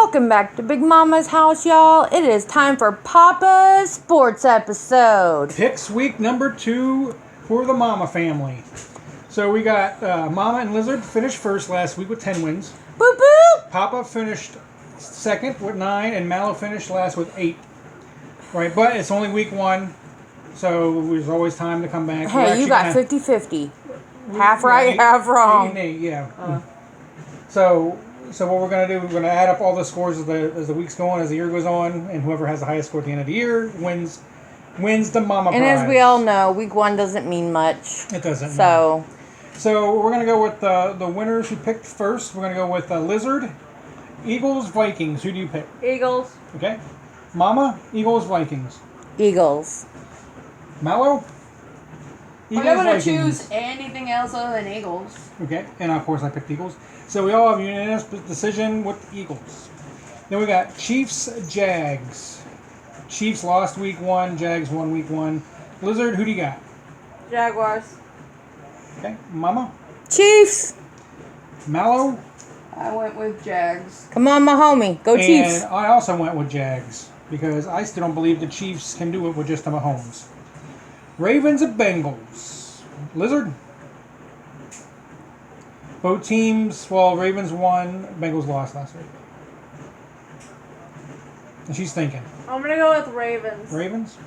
Welcome back to Big Mama's house, y'all. It is time for Papa's sports episode. Picks week number 2 for the Mama family. So we got Mama and Lizard finished first last week with 10 wins. Boop boop. Papa finished second with 9, and Mallow finished last with 8. Right, but it's only week 1, so there's always time to come back. Hey, you got 50-50. Half right, half wrong. 8 and 8, yeah. So what we're going to do, we're going to add up all the scores as the weeks go on, as the year goes on, and whoever has the highest score at the end of the year wins the Mama prize. And as we all know, week 1 doesn't mean much. It doesn't. So we're going to go with the winners who picked first. We're going to go with Lizard, Eagles, Vikings. Who do you pick? Eagles. Okay. Mama, Eagles, Vikings. Eagles. Mallow, Eagles, I'm not going Vikings. to choose anything else other than Eagles. Okay, and of course I picked Eagles. So we all have a unanimous decision with the Eagles. Then we got Chiefs, Jags. Chiefs lost week 1, Jags won week 1. Lizard, who do you got? Jaguars. Okay, Mama. Chiefs. Mallow. I went with Jags. Come on, my homie. Go Chiefs. And I also went with Jags because I still don't believe the Chiefs can do it with just the Mahomes. Ravens and Bengals. Lizard. Both teams, well, Ravens won, Bengals lost last week. And she's thinking. I'm going to go with Ravens. Ravens?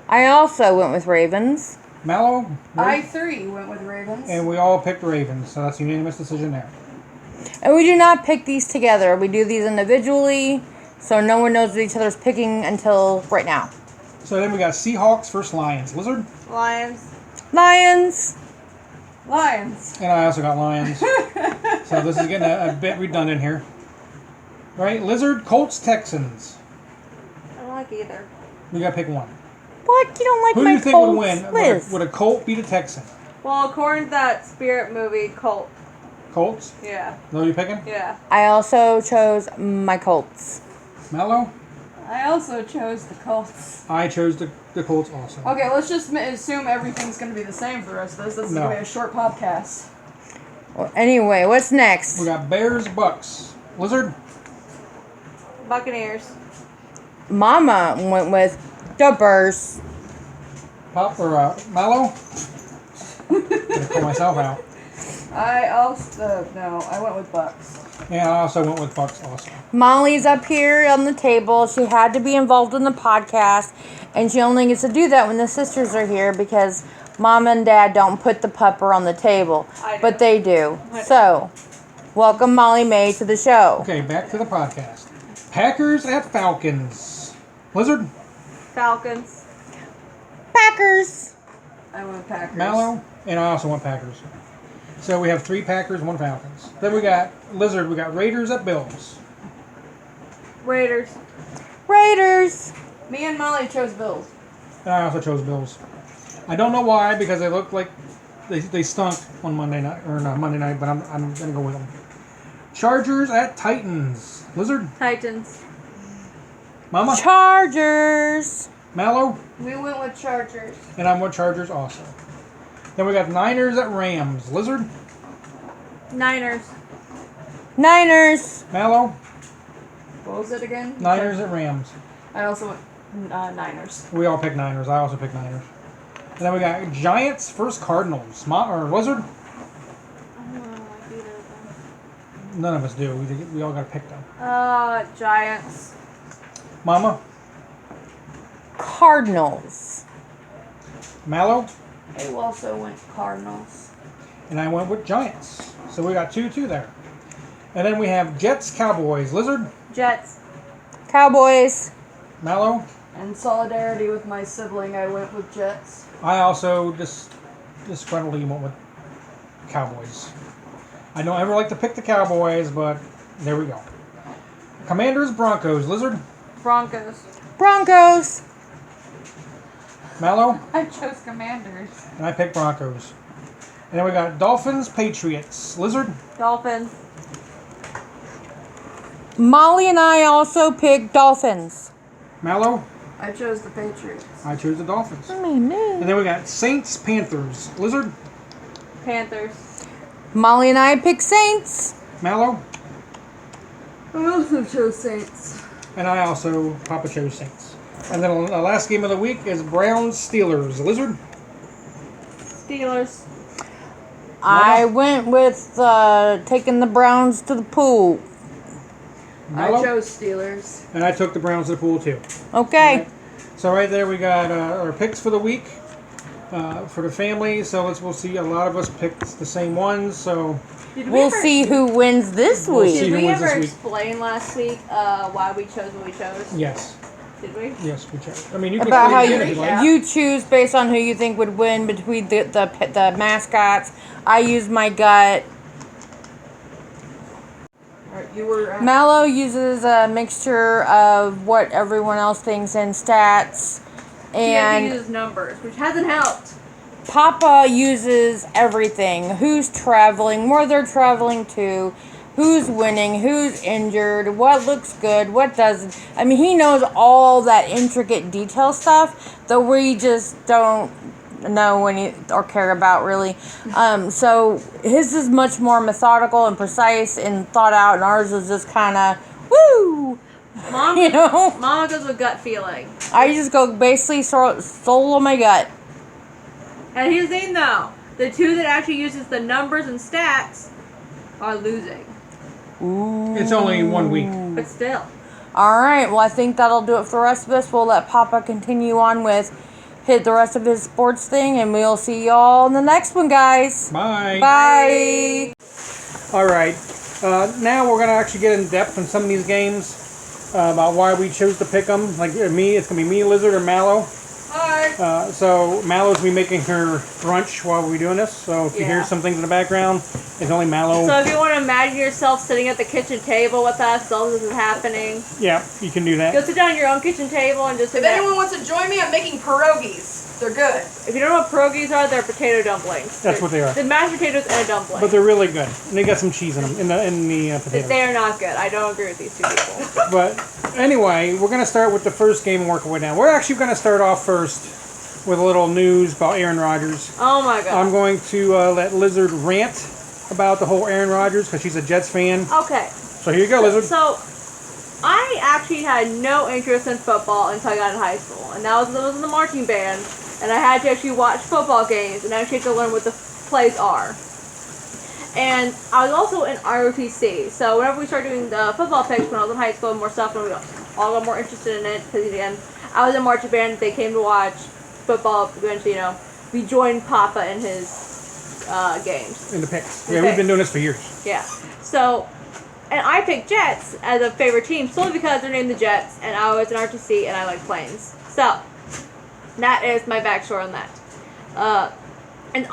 I also went with Ravens. Mallow? I went with Ravens. And we all picked Ravens, so that's a unanimous decision there. And we do not pick these together. We do these individually, so no one knows what each other's picking until right now. So then we got Seahawks versus Lions. Lizard? Lions. Lions. Lions. And I also got Lions. So this is getting a bit redundant here. Right? Lizard, Colts, Texans. I don't like either. We got to pick one. What? You don't like Who my do you think Colts? would win? Liz. Would a Colt beat a Texan? Well, according to that Spirit movie, Colt. Colts? Yeah. No, you picking? Yeah. I also chose my Colts. Mallow? I also chose the Colts. I chose the Colts also. Okay, let's just assume everything's going to be the same for the rest of this. This is going to be a short podcast. Well, anyway, what's next? We got Bears, Bucks. Lizard? Buccaneers. Mama went with the Bears. Pop or Mallow? Gonna call myself out. I went with Bucks. Yeah, I also went with Bucks also. Molly's up here on the table. She had to be involved in the podcast, and she only gets to do that when the sisters are here because Mom and Dad don't put the pupper on the table, but they do. So, welcome Molly Mae to the show. Okay, back to the podcast. Packers at Falcons. Lizard? Falcons. Packers. I went Packers. Mallow? And I also went Packers. So we have 3 Packers, 1 Falcons. Then we got Lizard. We got Raiders at Bills. Raiders. Raiders. Me and Molly chose Bills. And I also chose Bills. I don't know why, because they looked like they stunk on Monday night, or not Monday night, but I'm gonna go with them. Chargers at Titans. Lizard. Titans. Mama. Chargers. Mallow. We went with Chargers. And I'm with Chargers also. Then we got Niners at Rams. Lizard. Niners. Niners. Mallow. What was it again? Niners at Rams. I also went Niners. We all picked Niners. I also picked Niners. And then we got Giants versus Cardinals. Or Lizard. I don't like either of them. None of us do. We all got to pick them. Giants. Mama. Cardinals. Mallow. I also went Cardinals. And I went with Giants. So we got 2-2 there. And then we have Jets, Cowboys. Lizard. Jets. Cowboys. Mallow. In solidarity with my sibling, I went with Jets. I also discredibly went with Cowboys. I don't ever like to pick the Cowboys, but there we go. Commanders, Broncos. Lizard. Broncos. Broncos. Mallow. I chose Commanders. And I picked Broncos. And then we got Dolphins, Patriots. Lizard. Dolphins. Molly and I also picked Dolphins. Mallow. I chose the Patriots. I chose the Dolphins. I mean, no. And then we got Saints, Panthers. Lizard. Panthers. Molly and I picked Saints. Mallow. I also chose Saints. And I also Papa chose Saints. And then the last game of the week is Browns-Steelers. Lizard? Steelers. I went with taking the Browns to the pool. Mello? I chose Steelers. And I took the Browns to the pool too. Okay. Right. So right there we got our picks for the week for the family. So we'll see. A lot of us picked the same ones. So We'll see who wins this We'll week. see. Did who we wins ever this week. explain last week why we chose what we chose? yes, Did we? yes, we chose. I mean, you can About how explain it again if you like. you choose based on who you think would win between the mascots. I use my gut. Alright, you were. Mallow uses a mixture of what everyone else thinks in stats, And and uses numbers, which hasn't helped. Papa uses everything. Who's traveling, where they're traveling to, who's winning, who's injured, what looks good, what doesn't. I mean, he knows all that intricate detail stuff that we just don't know or care about really. So his is much more methodical and precise and thought out, and ours is just kind of woo. Mom, You know, Mama goes with gut feeling. I just go basically soul on my gut. And here's the thing though, the two that actually uses the numbers and stats are losing. Ooh. It's only 1 week. But still. All right. Well, I think that'll do it for the rest of us. We'll let Papa continue on with the rest of his sports thing, and we'll see y'all in the next one, guys. Bye. Bye. All right. Now we're gonna actually get in depth on some of these games about why we chose to pick them. Like me, it's gonna be me, Lizard, or Mallow. Hi. So Mallow's gonna be making her brunch while we're doing this. So if you hear some things in the background, it's only Mallow. So if you want to imagine yourself sitting at the kitchen table with us, all this is happening. Yeah, you can do Go that. sit down at your own kitchen table and just. If anyone wants to join me, I'm making pierogies. They're good. If you don't know what pierogies are, they're potato dumplings. That's what they are. The mashed potatoes and a dumpling. But they're really good. And they got some cheese in them in the potatoes. They are not good. I don't agree with these two people. But anyway, we're gonna start with the first game and work our way down. We're actually gonna start off first with a little news about Aaron Rodgers. Oh my god. I'm going to let Lizard rant about the whole Aaron Rodgers because she's a Jets fan. Okay. So here you go, Lizard. So, I actually had no interest in football until I got in high school, and that was in the marching band, and I had to actually watch football games, and I actually had to learn what the plays are. And I was also in ROTC, so whenever we started doing the football picks when I was in high school and more stuff, and we all got more interested in it, because again, I was in marching band, they came to watch football, eventually, we joined Papa in his games. In the picks. The Yeah, we've picks. been doing this for years. Yeah. So, and I picked Jets as a favorite team solely because they're named the Jets, and I was an RTC, and I like planes. So, that is my backstory on that. And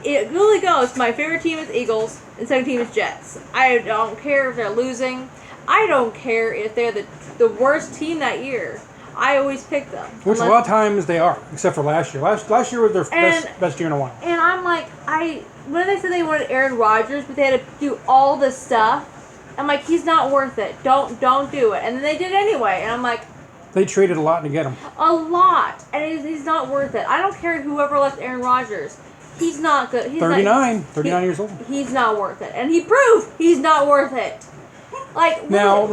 it really goes, my favorite team is Eagles, and second team is Jets. I don't care if they're losing. I don't care if they're the worst team that year. I always pick them. Which a lot of times they are, except for last year. Last year was their best year in a while. And I'm like, when they said they wanted Aaron Rodgers, but they had to do all this stuff, I'm like, he's not worth it. Don't do it. And then they did anyway. And I'm like, They traded a lot to get him. a lot. And he's not worth it. I don't care whoever left Aaron Rodgers. He's not good. He's 39 years old. He's not worth it. And he proved he's not worth it. Like, No,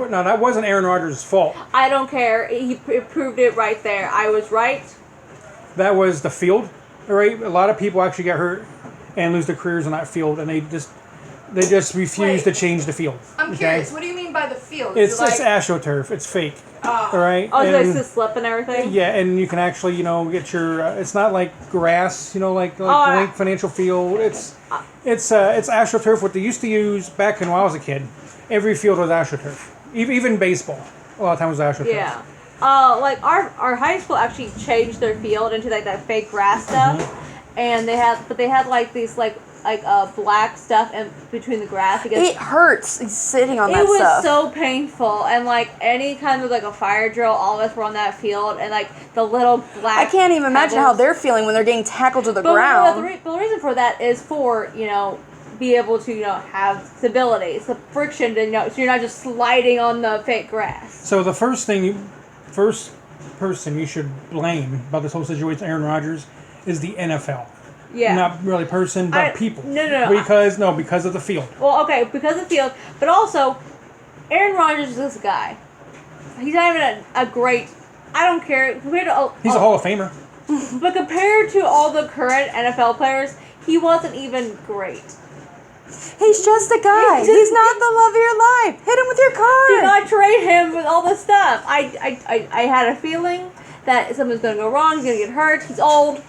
that wasn't Aaron Rodgers' fault. I don't care. He proved it right there. I was right. That was the field. All right, a lot of people actually get hurt and lose their careers on that field, and they just refuse to change the field. I'm curious. What do you mean by the field? It's Is it just AstroTurf. It's fake. Oh. All right. Oh, And- like the slip and everything? Yeah, and you can actually, get your. It's not like grass, like Link Financial Field. It's AstroTurf. What they used to use back when I was a kid, every field was AstroTurf. Even baseball, a lot of times was AstroTurf. Yeah. Like our high school actually changed their field into like that fake grass stuff, and they had like these like black stuff in between the grass. It hurts sitting on that It was stuff. so painful, and like any kind of like a fire drill, all of us were on that field, and like the little black. I can't even imagine how pebbles. they're feeling when they're getting tackled to the But ground. the reason for that is for be able to have stability. It's the friction to so you're not just sliding on the fake grass. So the first person you should blame about this whole situation, Aaron Rodgers, is the NFL. Yeah. Not really person, but people. No. Because of the field. Well, okay, because of the field, but also Aaron Rodgers is this guy. He's not even a great. I don't care compared to. He's a Hall of Famer. But compared to all the current NFL players, he wasn't even great. He's just a guy. He's not the love of your life. Hit him with your car. Do not trade him with all this stuff. I had a feeling that something's going to go wrong. He's going to get hurt. He's old.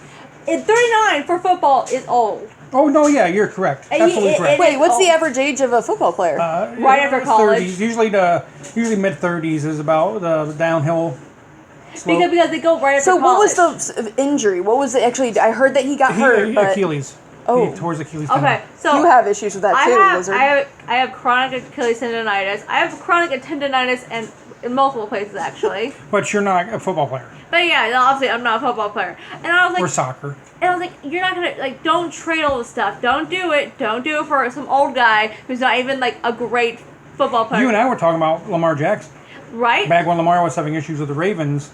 39 for football is old. Oh, no, yeah, you're correct. Absolutely correct. Wait, what's the average age of a football player? Right after college. 30s. Usually mid-30s is about the downhill slope. Because they go right after So college. what was the injury? What was it actually? I heard that he got hurt, but Achilles. Oh. He tore his Achilles tendon. Okay, so you have issues with that too, Lizard. I have chronic Achilles tendonitis. I have chronic tendonitis and in multiple places actually. But you're not a football player. But yeah, no, obviously I'm not a football player. And I was like, Or soccer. and I was like, you're not gonna like, don't trade all this stuff. Don't do it. Don't do it for some old guy who's not even like a great football player. You and I were talking about Lamar Jackson. Right? Back when Lamar was having issues with the Ravens,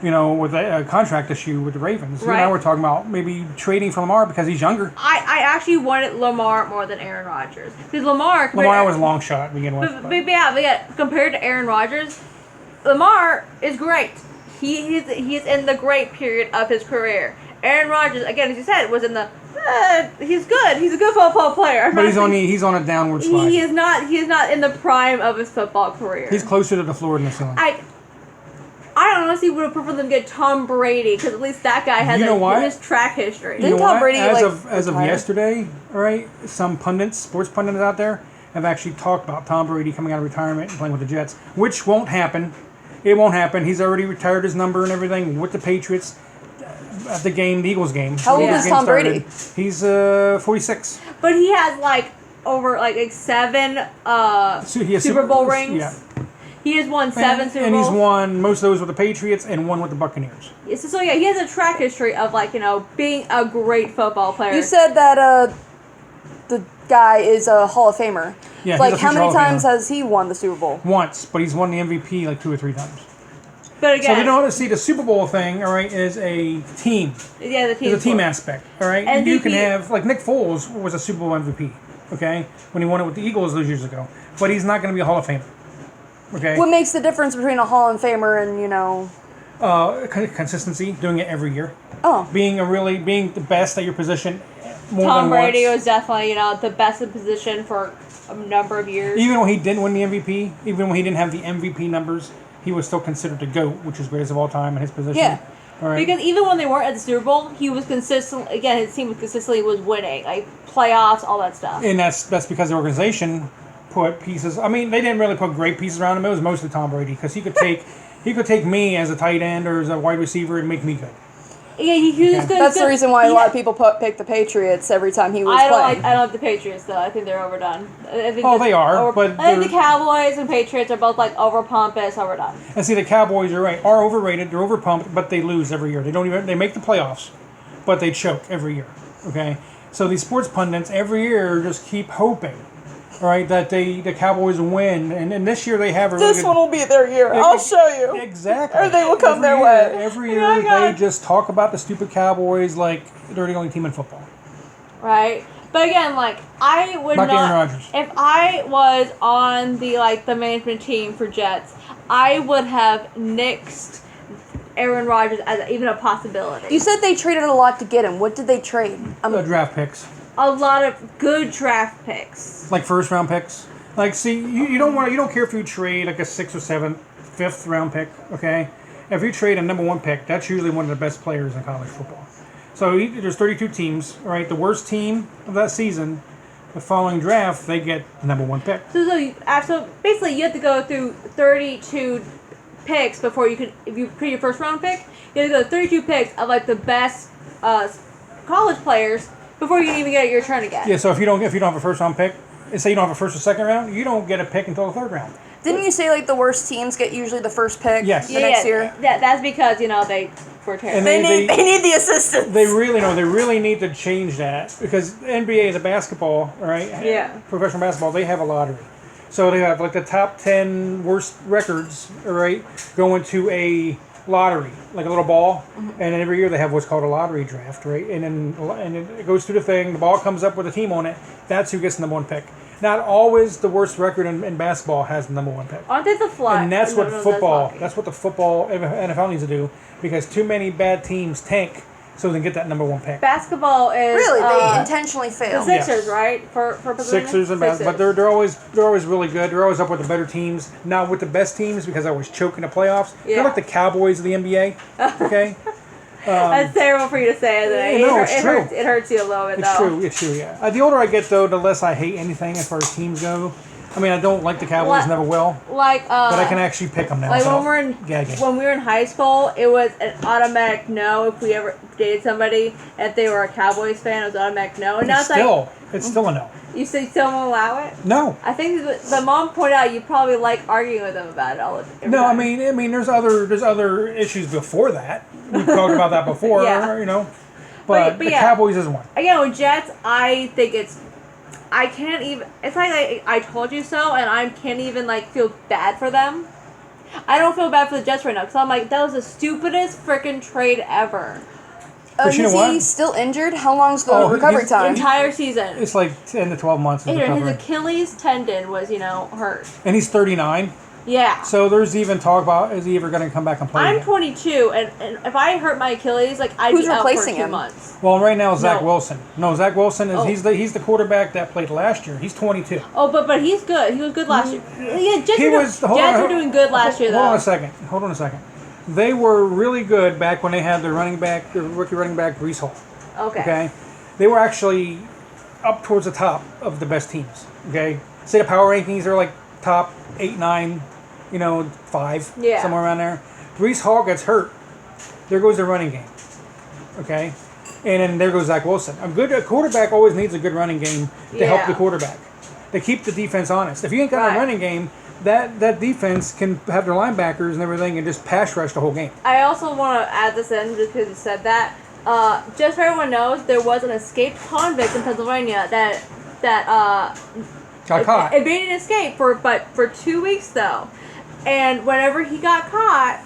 with a contract issue with the Ravens. You and I Right. were talking about maybe trading for Lamar because he's younger. I actually wanted Lamar more than Aaron Rodgers because Lamar Lamar was a long shot to begin with. But yeah, compared to Aaron Rodgers, Lamar is great. He's in the great period of his career. Aaron Rodgers, again, as you said, was in the. He's good. He's a good football player. But he's on a downward slide. He is not in the prime of his football career. He's closer to the floor than the ceiling. I honestly would have preferred them to get Tom Brady because at least that guy has his track history. You know Tom what? Brady, as like, of yesterday, all right, some sports pundits out there have actually talked about Tom Brady coming out of retirement and playing with the Jets, which won't happen. It won't happen. He's already retired his number and everything with the Patriots at the Eagles game. How old is Tom Brady? He's 46. But he has over 7 Super Bowl rings. Yeah. He has won 7 Super Bowls. And he's won most of those with the Patriots and one with the Buccaneers. So yeah, he has a track history of being a great football player. You said that the guy is a Hall of Famer. Yeah, Like, he's a how future many Hall of times Famer. has he won the Super Bowl? Once, but he's won the MVP 2 or 3 times. But again, So we don't see the Super Bowl thing, all right, is a team. Yeah, the team. There's a team aspect, all right? MVP. You can have, Nick Foles was a Super Bowl MVP, okay, when he won it with the Eagles those years ago. But he's not going to be a Hall of Famer, okay? What makes the difference between a Hall of Famer and, Consistency, doing it every year. Oh. Being the best at your position more Tom than Brady once. was definitely the best in position for a number of years. Even when he didn't win the MVP, even when he didn't have the MVP numbers, he was still considered the GOAT, which is greatest of all time in his position. Yeah. All right. Because even when they weren't at the Super Bowl, he was consistent. Again, his team was winning, playoffs, all that stuff. And that's because the organization put pieces. I mean, they didn't really put great pieces around him. It was mostly Tom Brady because he could take me as a tight end or as a wide receiver and make me good. Yeah, he was good. That's the reason why a lot of people pick the Patriots every time he was playing. I don't like the Patriots though. I think they're overdone. I think They are. But I think the Cowboys and Patriots are both over pompous, overdone. And see, the Cowboys are overrated. They're overpumped, but they lose every year. They make the playoffs, but they choke every year. Okay, so these sports pundits every year just keep hoping, all right, that the Cowboys win, and this year they have a really This good, one will be their year. I'll show you. Exactly. Everything will come Every their year- way. Every Oh year my God. they just talk about the stupid Cowboys like they're the only team in football. Right? But again, I would Like Aaron not. Rodgers. If I was on the management team for Jets, I would have nixed Aaron Rodgers as even a possibility. You said they traded a lot to get him. What did they trade? Draft picks, A lot of good draft picks. like first round picks. You don't care if you trade a 6th or 7th, 5th round pick. Okay, if you trade a number 1 pick, that's usually one of the best players in college football. So there's 32 teams, all right? The worst team of that season, the following draft, they get the number 1 pick. So basically, you have to go through 32 picks before you could, if you put your first round pick, you have to go 32 picks of the best college players before you can even get your turn again. Yeah. So if you don't have a first round pick, say you don't have a first or second round, you don't get a pick until the 3rd round. Didn't you say the worst teams get usually the first pick? Yes. The next year. That's because they were terrible. And They need the assistance. They really need to change that because the NBA is a basketball, all right? Yeah. Professional basketball, they have a lottery. So they have the top 10 worst records, all right, going to a lottery, like a little ball, and then every year they have what's called a lottery draft, right? And it goes through the thing, the ball comes up with a team on it, that's who gets the number 1 pick. Not always the worst record in basketball has the number one pick. Aren't they the fly? And that's what football. That's That's what the football NFL needs to do, because too many bad teams tank so they can get that number one pick. basketball is Really, they intentionally the fail. Sixers, Yes. right? For Pennsylvania? Sixers and basketball, but they're always really good. They're always up with the better teams, not with the best teams, because I always choke in the playoffs. Yeah. They're like the Cowboys of the NBA. Okay, That's terrible for you to say, isn't it? No, it's true. It hurts you a little bit, it's though. true. It's true. Yeah. The older I get, though, the less I hate anything as far as teams go. I mean, I don't like the Cowboys, What? never will, Like, but I can actually pick them now. like so when we were in high school, it was an automatic no if we ever dated somebody. If they were a Cowboys fan, it was automatic no. And now it's it's still a no. you say still won't allow it. No. I think the mom pointed out you probably like arguing with them about it all the time. No, I mean, there's other issues before that. We've talked about that before, Yeah. you know. But the yeah. Cowboys is one. Again, with Jets, I think I can't even. It's like I told you so, and I can't even like feel bad for them. I don't feel bad for the Jets right now because I'm like that was the stupidest freaking trade ever. But you know Is what? he still injured? How long's the Oh, recovery he's- time? Entire season. It's like 10 to 12 months of His recovery. Achilles tendon was hurt. And he's 39. Yeah. So there's even talk about, is he ever going to come back and play I'm again? 22, and if I hurt my Achilles, like I'd Who's be out for replacing 2 him? months. Well, right now, Zach No. Wilson. No, Zach Wilson, is Oh. he's the quarterback that played last year. He's 22. Oh, but he's good. He was good last year. Yeah, Jets, hold Jets on, were doing good last year, though. Hold on a second. They were really good back when they had their rookie running back, Brees Hall. Okay? They were actually up towards the top of the best teams. Okay? Say the power rankings are like top 8, 9, 5, Yeah. somewhere around there. Brees Hall gets hurt. There goes the running game. Okay? And then there goes Zach Wilson. A quarterback always needs a good running game to help the quarterback. To keep the defense honest. If you ain't got Right. a running game, that defense can have their linebackers and everything and just pass rush the whole game. I also want to add this in just because you said that. Just so everyone knows, there was an escaped convict in Pennsylvania that Got caught. evaded and escaped for 2 weeks though, and whenever he got caught,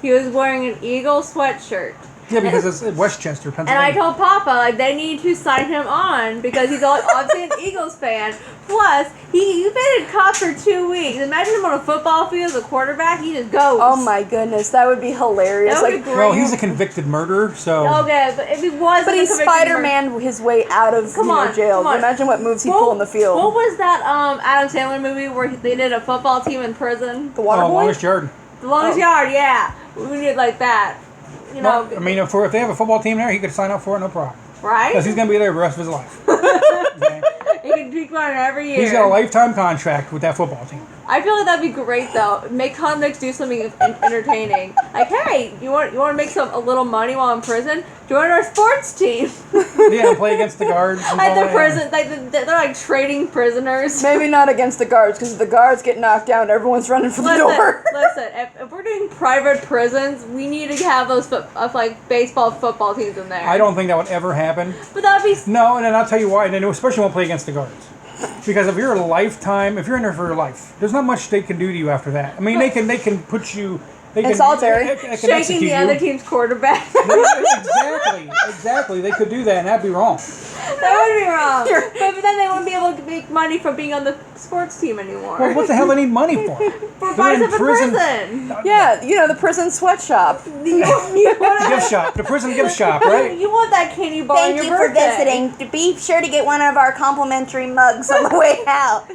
he was wearing an Eagle sweatshirt. Yeah, because it's in Westchester, And Pennsylvania. I told Papa, like, they need to sign him on because he's obviously an Eagles fan. Plus, he's been in cops for 2 weeks. Imagine him on a football field as a quarterback. He just goes. Oh my goodness, that would be hilarious. That would Like, be great. Well, he's a convicted murderer, so... Okay, but if he wasn't but he's a convicted Spider-Man his way out of Come on, jail. come on. Imagine what moves he What- pull in the field. What was that Adam Sandler movie where they did a football team in prison? The Water Boy? Longest yard. The Longest Yard, yeah. We need like that. You know, Well, I mean, if they have a football team there, he could sign up for it, no problem. right? Because he's going to be there the rest of his life. Okay? He can keep going every year. He's got a lifetime contract with that football team. I feel like that'd be great though. Make convicts do something entertaining. Like, hey, you want to make a little money while in prison? Join our sports team. Yeah, play against the guards. And At all the that. prison, they're like trading prisoners. Maybe not against the guards, because if the guards get knocked down, everyone's running for the door. Listen. If we're doing private prisons, we need to have those baseball, football teams in there. I don't think that would ever happen. But that'd be. No, and then I'll tell you why. And then especially won't play against the guards. Because if you're if you're in there for your life, there's not much they can do to you after that. I mean, they can put you... They In solitary. They can Shaking execute the you. other team's quarterback. Exactly. They could do that, and that'd be wrong. That would be wrong. But then they wouldn't be able to make money from being on the sports team anymore. Well, what the hell do they need money for? For They're buying in stuff in prison. Yeah, the prison sweatshop. You want Gift shop, the prison gift shop, right? You want that candy bar on Thank your you for birthday. visiting. Be sure to get one of our complimentary mugs on the way out.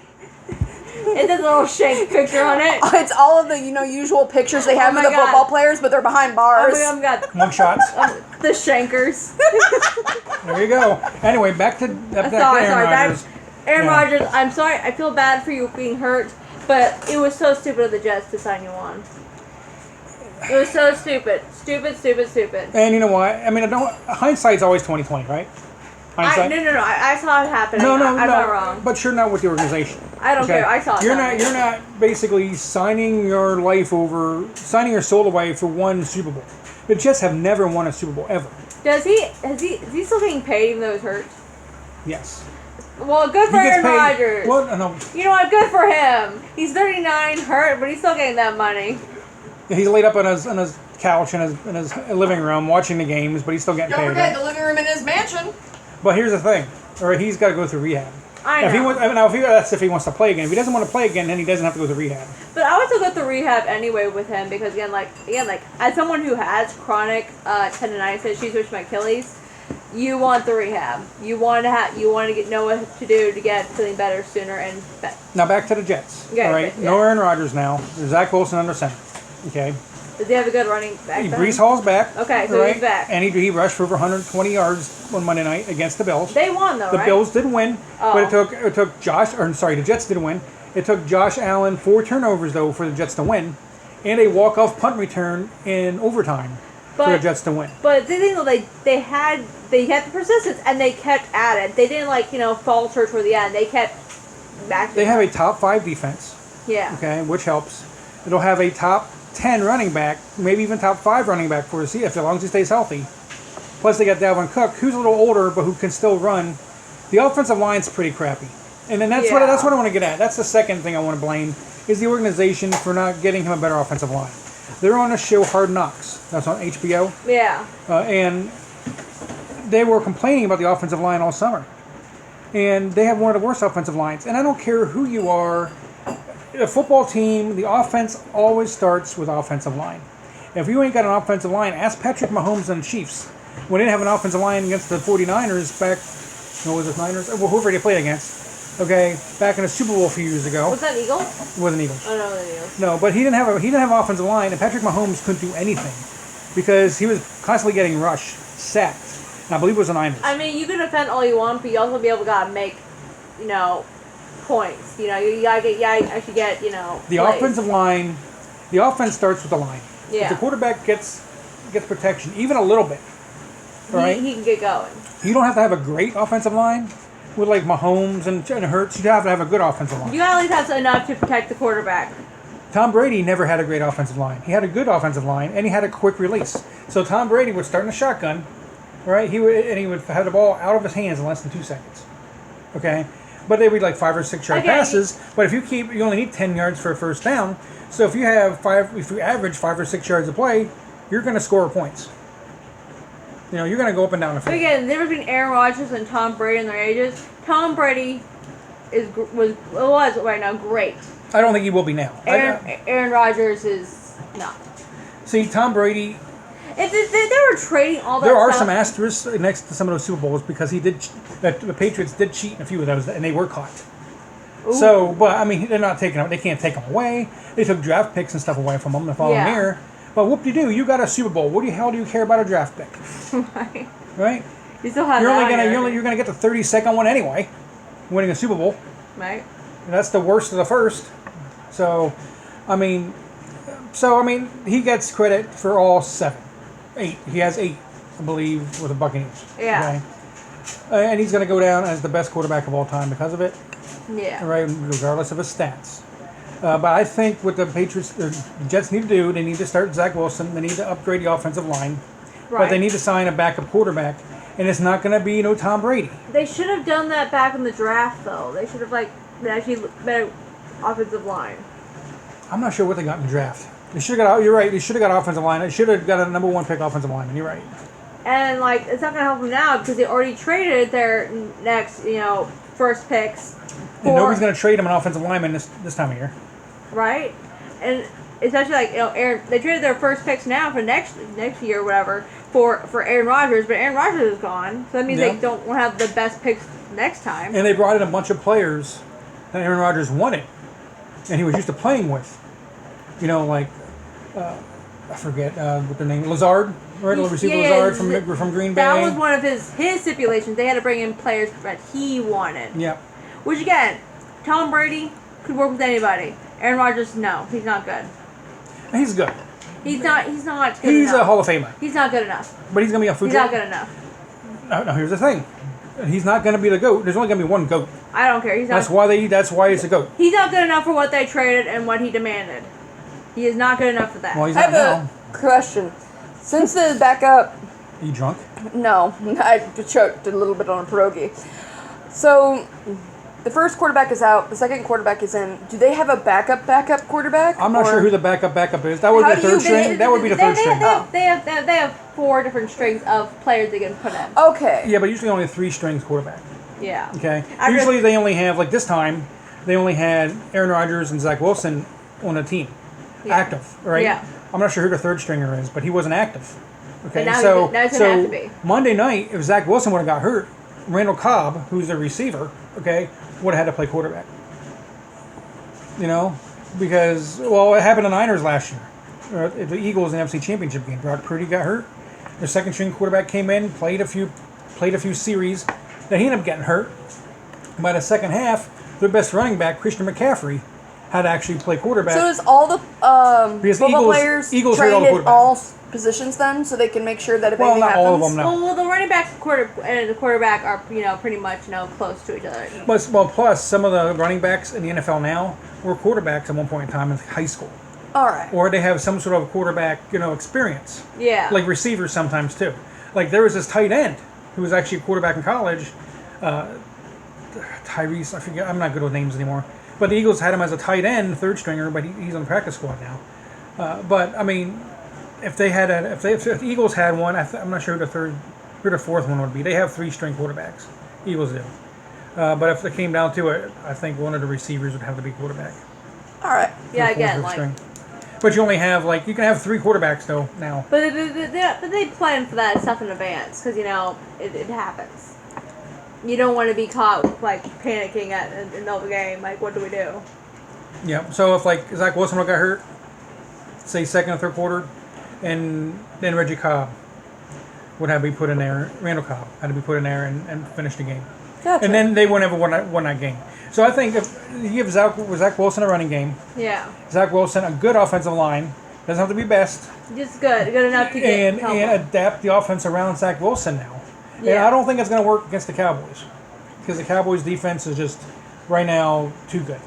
It has a little shank picture on it. It's all of the usual pictures they have Oh of my the God. football players, but they're behind bars. Oh my God, Mug shots. the shankers. There you go. Anyway, back to Sorry, Aaron Rodgers. Aaron Yeah. Rodgers, I'm sorry. I feel bad for you being hurt, but it was so stupid of the Jets to sign you on. It was so stupid. Stupid. And you know what? I mean, hindsight's always 20/20, right? Hindsight. No. I saw it happen. No, I'm not wrong. But you're not with the organization. I don't care. I saw it You're happen. not. You're not basically signing your signing your soul away for one Super Bowl. The Jets have never won a Super Bowl ever. Is he still getting paid even though he's hurt? Yes. Well, good for He gets Aaron paid. Rodgers. Well, no. You know what? Good for him. He's 39, hurt, but he's still getting that money. He's laid up on his couch in his living room watching the games, but he's still getting Don't paid. forget Right? the living room in his mansion. But here's the thing, or he's got to go through rehab. I If he know. wants, that's if he wants to play again. If he doesn't want to play again, then he doesn't have to go to rehab. But I would still go to rehab anyway with him because again, as someone who has chronic tendonitis issues, which is my Achilles, you want the rehab. You want to know what to do to get feeling better sooner and better. Now back to the Jets. Okay, All right, yeah. no Aaron Rodgers now. There's Zach Wilson under center. Okay. Does he have a good running back? Brees Hall's back. Okay, so he's back. And he rushed for over 120 yards on Monday night against the Bills. They won though, The right? Bills didn't win, Oh. but it took the Jets didn't win. It took Josh Allen 4 turnovers though for the Jets to win, and a walk-off punt return in overtime for the Jets to win. But the thing though, they had the persistence and they kept at it. They didn't falter toward the end. They kept back. They have a top 5 defense. Yeah. Okay, which helps. It'll have a top 10 running back, maybe even top 5 running back for us, as long as he stays healthy. Plus they got Dalvin Cook, who's a little older but who can still run. The offensive line's pretty crappy. And then that's what I want to get at. That's the second thing I want to blame is the organization for not getting him a better offensive line. They're on a show Hard Knocks. That's on HBO. Yeah. And they were complaining about the offensive line all summer. And they have one of the worst offensive lines. And I don't care who you are. A football team, the offense always starts with offensive line. If you ain't got an offensive line, ask Patrick Mahomes and the Chiefs. When they didn't have an offensive line against the 49ers back, Niners? Well, whoever they played against. Okay, back in the Super Bowl a few years ago. Was that Eagle? It wasn't Eagles. Oh no, it was Eagles. No, but he didn't have an offensive line, and Patrick Mahomes couldn't do anything because he was constantly getting rushed, sacked. And I believe it was the Niners. I mean, you can defend all you want, but you also be able to make, points. You actually get, The plays. offensive line, the offense starts with the line. Yeah. If the quarterback gets protection, even a little bit, right? He can get going. You don't have to have a great offensive line with like Mahomes and Hurts. You have to have a good offensive line. You gotta at least have enough to protect the quarterback. Tom Brady never had a great offensive line. He had a good offensive line, and he had a quick release. So Tom Brady would start in a shotgun, right? He would have the ball out of his hands in less than 2 seconds. Okay, but they would be like 5 or 6 yard passes. But if you only need 10 yards for a first down. So if you average 5 or 6 yards of play, you're going to score points. You're going to go up and down the field. Again, the difference between Aaron Rodgers and Tom Brady and their ages. Tom Brady was right now great. I don't think he will be now. Aaron Rodgers is not. See, Tom Brady. If they were trading all that There are stuff, some asterisks next to some of those Super Bowls because the Patriots did cheat in a few of those, and they were caught. Ooh. So, but I mean, they're not taking them. They can't take them away. They took draft picks and stuff away from them the following year. But whoop-de-doo, you got a Super Bowl. What the hell do you care about a draft pick? Right. Right? You still have You're that. only gonna get the 32nd one anyway, winning a Super Bowl. Right. And that's the worst of the first. So, I mean, he gets credit for all 8. He has 8, I believe, with the Buccaneers. Yeah. Okay? And he's going to go down as the best quarterback of all time because of it. Yeah. Right, regardless of his stats. But I think what the Jets need to do, they need to start Zach Wilson. They need to upgrade the offensive line. Right. But they need to sign a backup quarterback. And it's not going to be Tom Brady. They should have done that back in the draft, though. They should have actually better offensive line. I'm not sure what they got in the draft. They should have got. You're right. They should have got offensive line. They should have got a number 1 pick offensive lineman. You're right. And it's not gonna help them now because they already traded their next, first picks. And nobody's going to trade him an offensive lineman this time of year. Right, and especially Aaron. They traded their first picks now for next year or whatever for Aaron Rodgers, but Aaron Rodgers is gone, so that means they don't have the best picks next time. And they brought in a bunch of players that Aaron Rodgers wanted, and he was used to playing with. I forget what their name, Lazard, right? Receiver Lazard from Green Bay. That was one of his stipulations. They had to bring in players that he wanted. Yeah. Which again, Tom Brady could work with anybody. Aaron Rodgers, no, he's not good. He's good. He's not good enough. He's a Hall of Famer. He's not good enough. But he's going to be a food He's not good enough. No, here's the thing. He's not going to be the GOAT. There's only going to be one GOAT. I don't care. That's why he's a GOAT. He's not good enough for what they traded and what he demanded. He is not good enough for that. Well, he's I not have now. a question. Since the backup, Are you drunk? no, I choked a little bit on a pierogi. So, the first quarterback is out. The second quarterback is in. Do they have a backup quarterback? I'm not sure who the backup is. That would be the third string. That would be the third string. They have 4 different strings of players they can put in. Okay. Yeah, but usually only 3 strings quarterback. Yeah. Okay. I read- Usually they only have, like this time, they only had Aaron Rodgers and Zach Wilson on a team, Yeah. active, right? Yeah. I'm not sure who the third stringer is, but he wasn't active. Okay, But now so now he's gonna have to be. Monday night, if Zach Wilson would have got hurt, Randall Cobb, who's a receiver, okay, would have had to play quarterback. You know, because it happened to the Niners last year. The Eagles in the NFC Championship game. Brock Purdy got hurt. Their second string quarterback came in, played a few series. Then he ended up getting hurt. By the second half, their best running back, Christian McCaffrey, had to actually play quarterback. So does all the Because football Eagles- players Eagles hurt all trained the at quarterbacks. all positions then, so they can make sure that if Well, anything not all of happens? them, no. Well, the running back and the quarterback are pretty much close to each other. Plus, some of the running backs in the NFL now were quarterbacks at one point in time in high school. All right. Or they have some sort of quarterback, experience. Yeah. Like receivers sometimes too. Like there was this tight end who was actually a quarterback in college, Tyrese. I forget. I'm not good with names anymore. But the Eagles had him as a tight end, third stringer, but he's on the practice squad now. But I mean, if the Eagles had one, I'm not sure who the fourth one would be. They have 3-string quarterbacks. Eagles do. But if it came down to it, I think one of the receivers would have to be quarterback. All right. Yeah, Fourth again, or like. string. But you only have you can have 3 quarterbacks though now. But they plan for that stuff in advance because it happens. You don't want to be caught panicking in the middle of the game. Like, what do we do? Yeah. So if Zach Wilson got hurt, say second or third quarter, and then Reggie Cobb would have to be put in there. Randall Cobb had to be put in there and finish the game. Gotcha. And then they wouldn't have won that game. So I think if you give Zach Wilson a running game, Yeah. Zach Wilson a good offensive line, doesn't have to be best, Just good enough to get help and him. adapt the offense around Zach Wilson now. And Yeah. I don't think it's going to work against the Cowboys because the Cowboys' defense is just right now too good.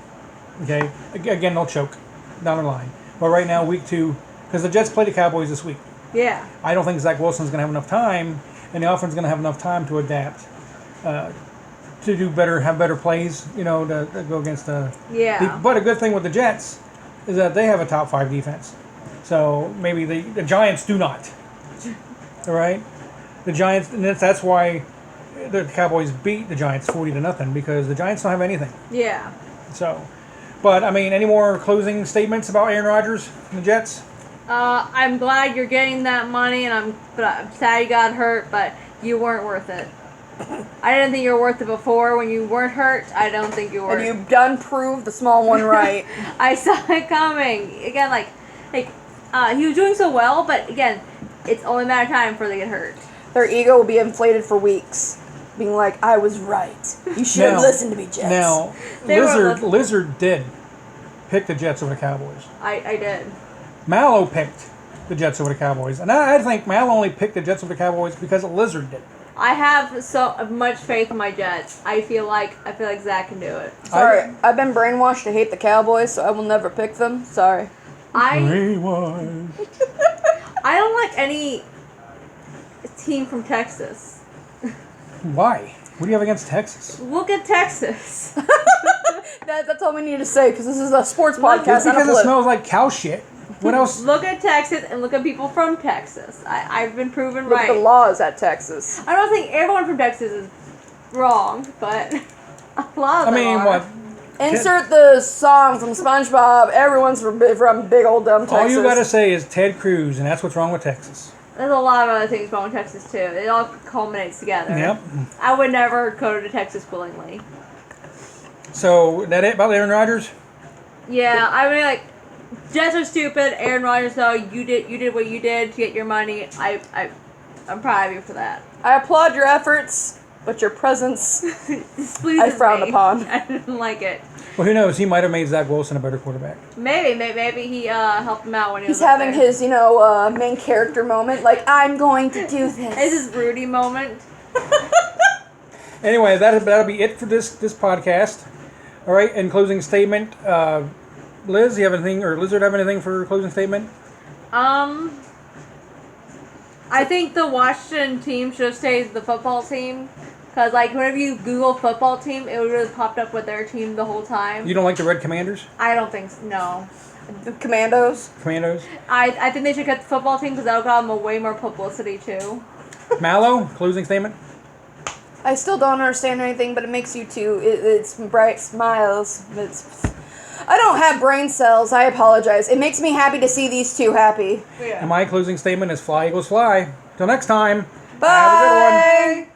Okay, again they'll choke down the line, but right now week 2, because the Jets play the Cowboys this week. Yeah. I don't think Zach Wilson's going to have enough time, and the offense is going to have enough time to adapt, to do better, have better plays, to go against the. Yeah. But a good thing with the Jets is that they have a top 5 defense, so maybe the Giants do not. All right, the Giants, and that's why the Cowboys beat the Giants 40-0 because the Giants don't have anything. Yeah. So, but I mean, any more closing statements about Aaron Rodgers and the Jets? I'm glad you're getting that money, and I'm sad you got hurt, but you weren't worth it. I didn't think you were worth it before. When you weren't hurt, I don't think you were. And you've done prove the small one right. I saw it coming. Again, he was doing so well, but again, it's only a matter of time before they get hurt. Their ego will be inflated for weeks, being like, "I was right. You should have listened to me, Jets." Now, They were Lizard did pick the Jets over the Cowboys. I did. Mallow picked the Jets over the Cowboys, and I think Mallow only picked the Jets over the Cowboys because Lizard did. I have so much faith in my Jets. I feel like Zach can do it. Sorry, I've been brainwashed to hate the Cowboys, so I will never pick them. Sorry. I Why? don't like any team from Texas. Why? What do you have against Texas? Look at Texas. That's all we need to say, because this is a sports It's podcast, not a because it political. smells like cow shit. What else? Look at Texas and look at people from Texas. I've been proven Look right. at the laws at Texas. I don't think everyone from Texas is wrong, but a lot of them are. what? Insert the song from SpongeBob. Everyone's from big old dumb Texas. All you gotta say is Ted Cruz, and that's what's wrong with Texas. There's a lot of other things wrong with Texas too. It all culminates together. Yep. I would never go to Texas willingly. So, that it about Aaron Rodgers? Yeah, I mean, Jets are stupid. Aaron Rodgers, though, you did what you did to get your money. I'm proud of you for that. I applaud your efforts, but your presence Please, I frown upon. I didn't like it. Well, who knows? He might have made Zach Wilson a better quarterback. Maybe he helped him out when he was He's up having there. his, main character moment. Like, I'm going to do this. It's his Rudy moment. Anyway, that'll be it for this podcast. All right, in closing statement, Liz, you have anything, or Lizard have anything for a closing statement? I think the Washington team should have stayed the football team. Because, whenever you Google football team, it would have popped up with their team the whole time. You don't like the Red Commanders? I don't think so. No. The Commandos. Commandos? I think they should cut the football team because that'll got them way more publicity, too. Mallow, closing statement? I still don't understand anything, but it makes you too. It's bright smiles. I don't have brain cells. I apologize. It makes me happy to see these two happy. And my closing statement is fly, Eagles, fly. Till next time. Bye. Have a good one.